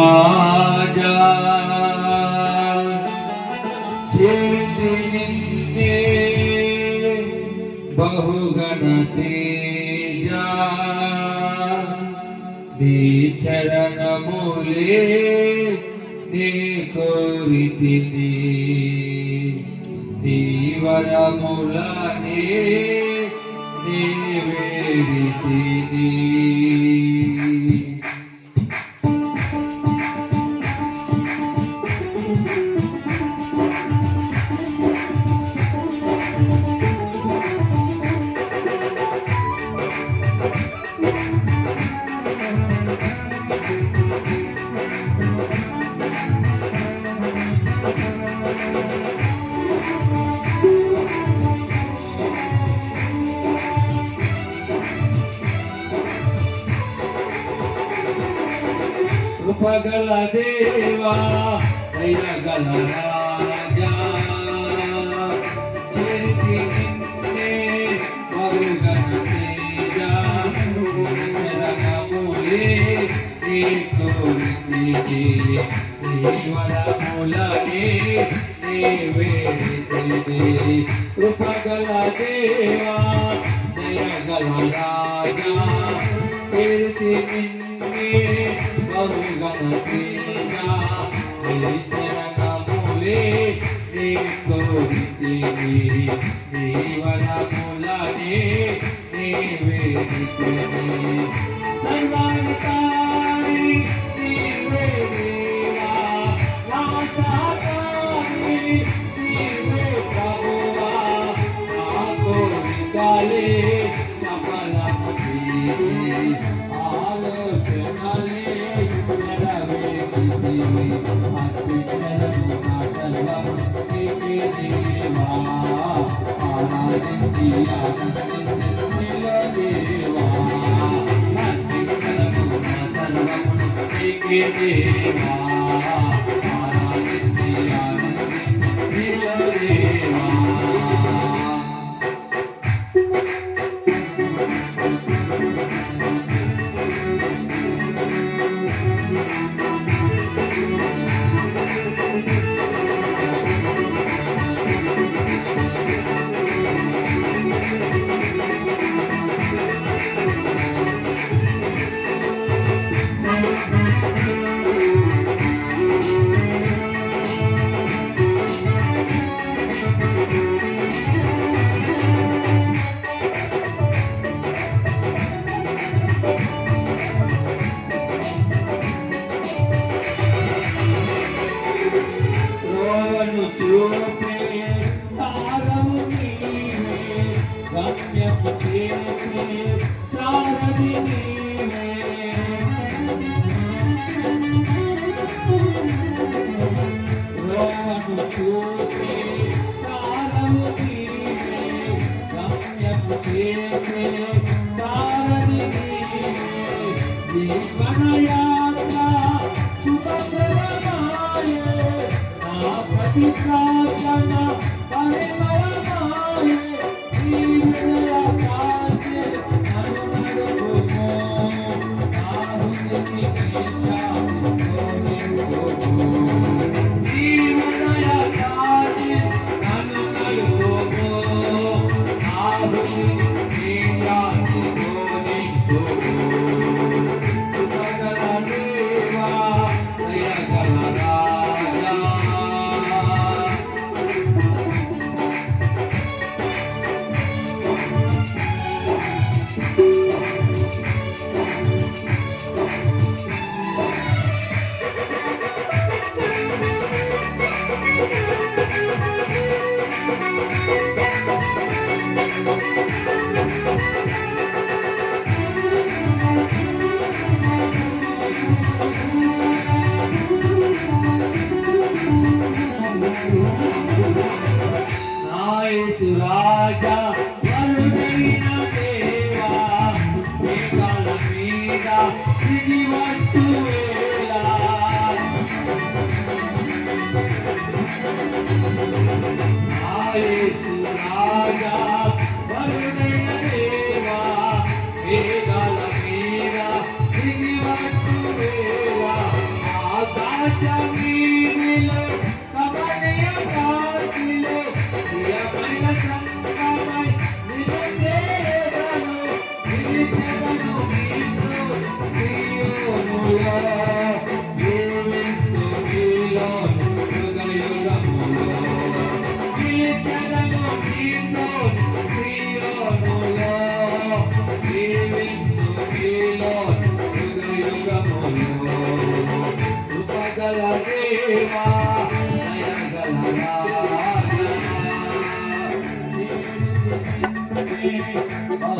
రాజా చేతి నిన్నే బహుగణ తేజా నీ చరణములే నీ కోరితిని నీ వరములనే నీ వేడితిని కృపగల దేవా దయగల రాజా చేతి నిన్నే మరుగన తేజా జరగములే నీ కోరితిని నీ వరములనే నీ వేడితిని కృపగల దేవా దయగల రాజా చేతి నిన్నే బహుగణ తేజా నీ చరణములే నీ కోరితిని నీ వరములనే నీ వేడితిని సర్వాధికారి నీవే దేవా రాజాకారి నీవే ప్రభువా నా కోరికలే సఫలము చేసి ఆలోచనలే నెరవేర్చితివి అత్యున్నతము నా సర్వము నీకే దేవా ఆరాధించి ఆనందించి నిలదేవా అత్యున్నతము నా సర్వము నీకే దేవా ఆరాధించి ఆనందించి నిలదేవా ప్రార్థన పరిమళమాయే ఈ వినయ కాచే నన్ను నడుపుము నా హృదయానికి శాంతిని ఈ వినయ కాచే నన్ను నడుపుము నా హృదయానికి శాంతిని కృపగల దేవా దయగల రాజా రాజవీధిలో కమనీయ కాంతిలో ప్రియమైన సంగమై నిలిచేదను నిలిచెదను నీతో ప్రియునులో జీవిస్తూ నీలో యుగయుగములో నిలిచెదను నీతో ప్రియునులో జీవిస్తూ నీలో యుగయుగములో కృపగల దేవా దయగల రాజా దేవా